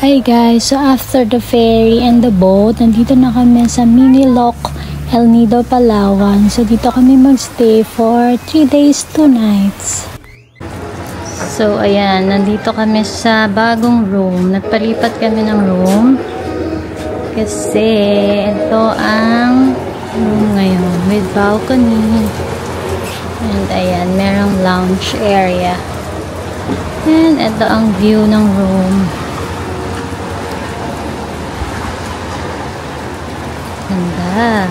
Hi guys, so after the ferry and the boat, nandito na kami sa Mini Loc El Nido, Palawan. So dito kami magstay for 3 days, 2 nights. So ayan, nandito kami sa bagong room. Nagpalipat kami ng room kasi ito ang room ngayon with balcony. And ayan, merong lounge area. And ito ang view ng room. Ganda.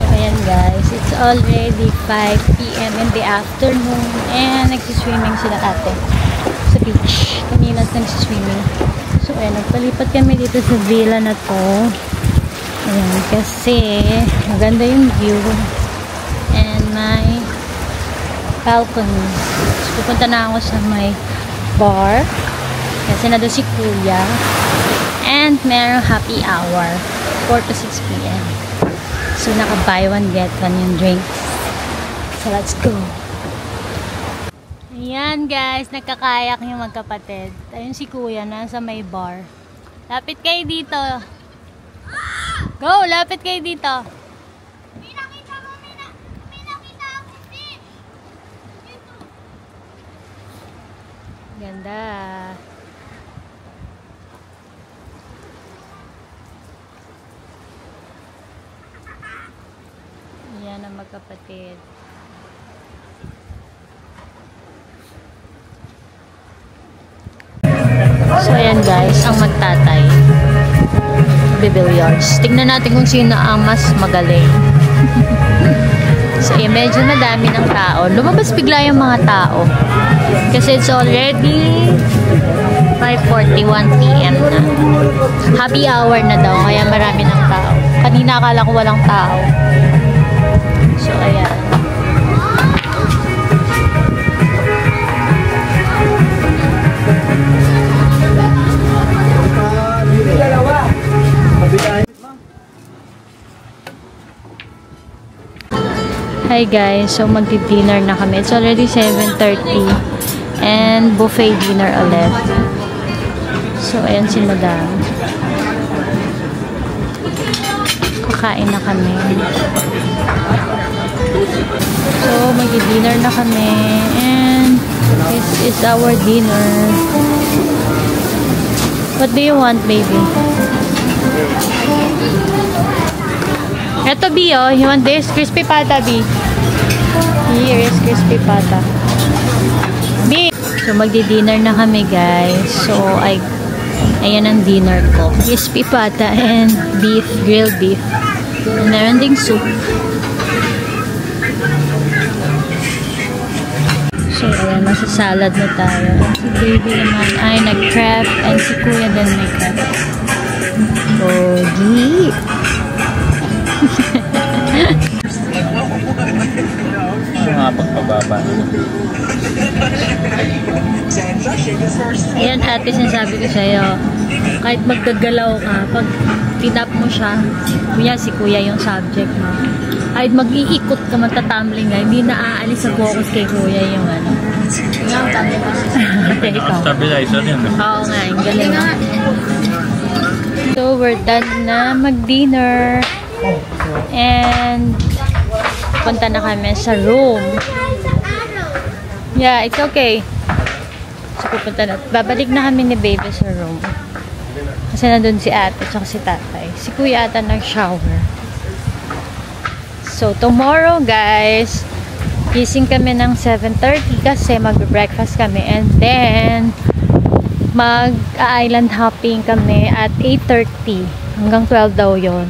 Ayan guys, it's already 5 PM in the afternoon and nagsiswimming sila ate sa beach. Kanina nagsiswimming. So ayan, nagpalipat kami dito sa villa na to. Ayan, kasi maganda yung view and may balcony. So pupunta na ako sa may bar kasi na doon si Kuya. And merong happy hour 4 to 6 PM. So naka buy one get one yung drinks. So let's go. Ayan guys, nagkakayak yung magkapatid. Ayun si Kuya nasa may bar. Lapit kayo dito. Go, lapit kayo dito. Ganda. Yan ang magkapatid. So ayan guys, ang magtatay Bibilliards. Tingnan natin kung sino ang mas magaling. So medyo madami ng tao. Lumabas bigla yung mga tao kasi it's already 5:41 PM na. Happy hour na daw, kaya marami ng tao. Kanina akala ko walang tao. So ayan. Hi guys, so magdi-dinner na kami. It's already 7:30 and buffet dinner ulit. So ayan si Madam. Kakain na kami. So magdi-dinner na kami and this is our dinner. What do you want, baby? Ito, B, oh. You want this? Crispy pata, B. Here is crispy pata. B! So, magdi-dinner na kami, guys. So, ayan ang dinner ko. Crispy pata and beef, grilled beef. And meron ding soup. So, ayan, nasa salad na tayo. Si baby naman ay nag-crab and si kuya din may crab. Pogi! Mga pagpababa. Ayan ate, sinasabi ko sa'yo, kahit magkagalaw ka, pag tinap mo siya, kuya si kuya yung subject mo. Kahit mag-iikot ka, magtatumbling ka, hindi naaalis sa focus kay kuya yung ano. Stabilizer yun. Oo nga, yung galing. So, we're done na mag-dinner. And punta na kami sa room. Yeah, it's okay. So pupunta na. Babalik na kami ni baby sa room. Kasi nandun si ate at si tatay. Si kuya ata nag-shower. So tomorrow guys, gising kami ng 7:30 kasi mag-breakfast kami. And then mag-island hopping kami at 8:30 hanggang 12 daw yon.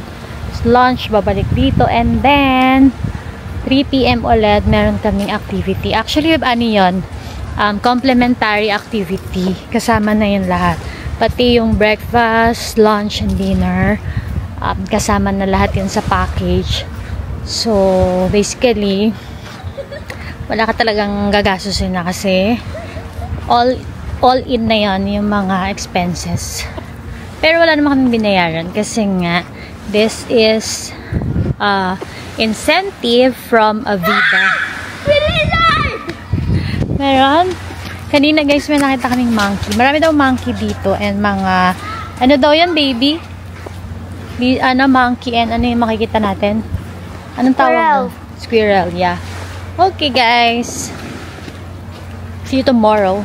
Lunch, babalik dito, and then 3 PM ulit meron kaming activity. Actually, ano yun? Complimentary activity. Kasama na yun lahat. Pati yung breakfast, lunch, and dinner. Kasama na lahat yun sa package. So, basically, wala ka talagang gagastusin na kasi all in na yun yung mga expenses. Pero wala naman kaming binayaran kasi nga this is incentive from Avida. Meron. Kanina guys, may nakita kaming monkey. Marami daw monkey dito and mga, ano daw yan, baby? Monkey and ano yung makikita natin? Anong tawag? Squirrel, yeah. Okay guys. See you tomorrow.